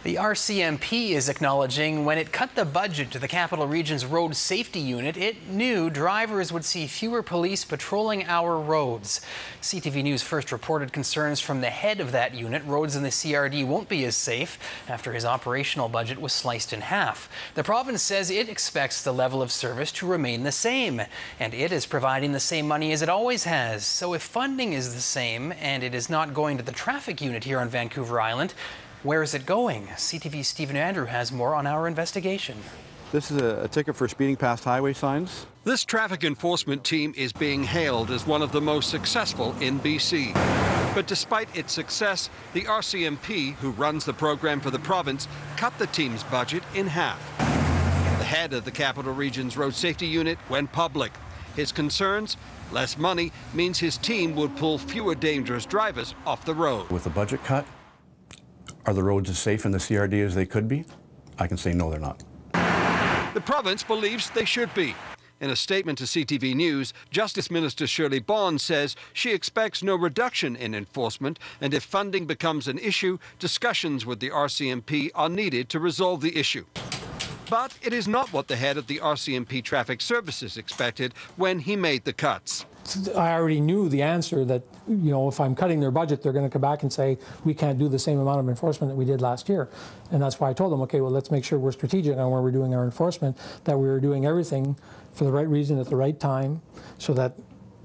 The RCMP is acknowledging when it cut the budget to the Capital Region's Road Safety Unit, it knew drivers would see fewer police patrolling our roads. CTV News first reported concerns from the head of that unit. Roads in the CRD won't be as safe after his operational budget was sliced in half. The province says it expects the level of service to remain the same, and it is providing the same money as it always has. So if funding is the same and it is not going to the traffic unit here on Vancouver Island, where is it going? CTV's Stephen Andrew has more on our investigation. This is a ticket for speeding past highway signs. This traffic enforcement team is being hailed as one of the most successful in BC. But despite its success, the RCMP, who runs the program for the province, cut the team's budget in half. The head of the Capital Region's Road Safety Unit went public. His concerns? Less money means his team would pull fewer dangerous drivers off the road. With the budget cut, are the roads as safe in the CRD as they could be? I can say no, they're not. The province believes they should be. In a statement to CTV News, Justice Minister Shirley Bond says she expects no reduction in enforcement, and if funding becomes an issue, discussions with the RCMP are needed to resolve the issue. But it is not what the head of the RCMP Traffic Services expected when he made the cuts. I already knew the answer that, if I'm cutting their budget, they're going to come back and say, we can't do the same amount of enforcement that we did last year. And that's why I told them, okay, well, let's make sure we're strategic on where we're doing our enforcement, that we were doing everything for the right reason at the right time, so that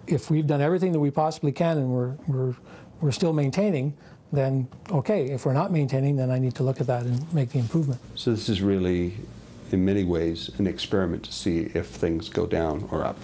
if we've done everything that we possibly can and we're still maintaining, then okay. If we're not maintaining, then I need to look at that and make the improvement. So this is really, in many ways, an experiment to see if things go down or up.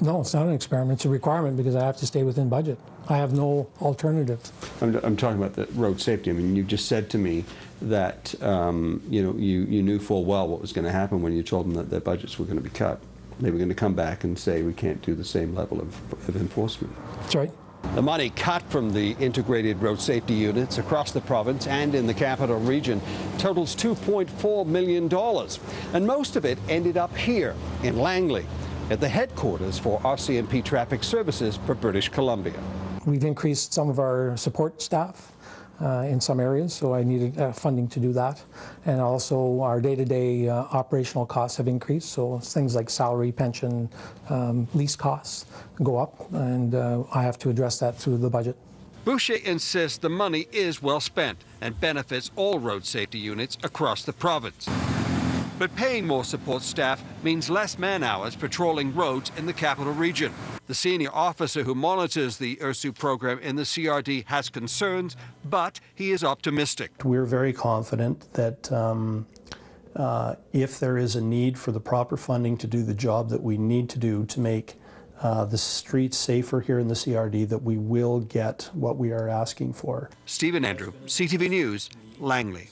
No, it's not an experiment. It's a requirement because I have to stay within budget. I have no alternative. I'm talking about the road safety. I mean, you just said to me that you knew full well what was going to happen when you told them that their budgets were going to be cut. They were going to come back and say we can't do the same level of enforcement. That's right. The money cut from the integrated road safety units across the province and in the Capital Region totals $2.4 million. And most of it ended up here in Langley, at the headquarters for RCMP Traffic Services for British Columbia. We've increased some of our support staff in some areas, so I needed funding to do that. And also our day-to-day operational costs have increased, so things like salary, pension, lease costs go up, and I have to address that through the budget. Boucher insists the money is well spent and benefits all road safety units across the province. But paying more support staff means less man-hours patrolling roads in the Capital Region. The senior officer who monitors the URSU program in the CRD has concerns, but he is optimistic. We're very confident that if there is a need for the proper funding to do the job that we need to do to make the streets safer here in the CRD, that we will get what we are asking for. Stephen Andrew, CTV News, Langley.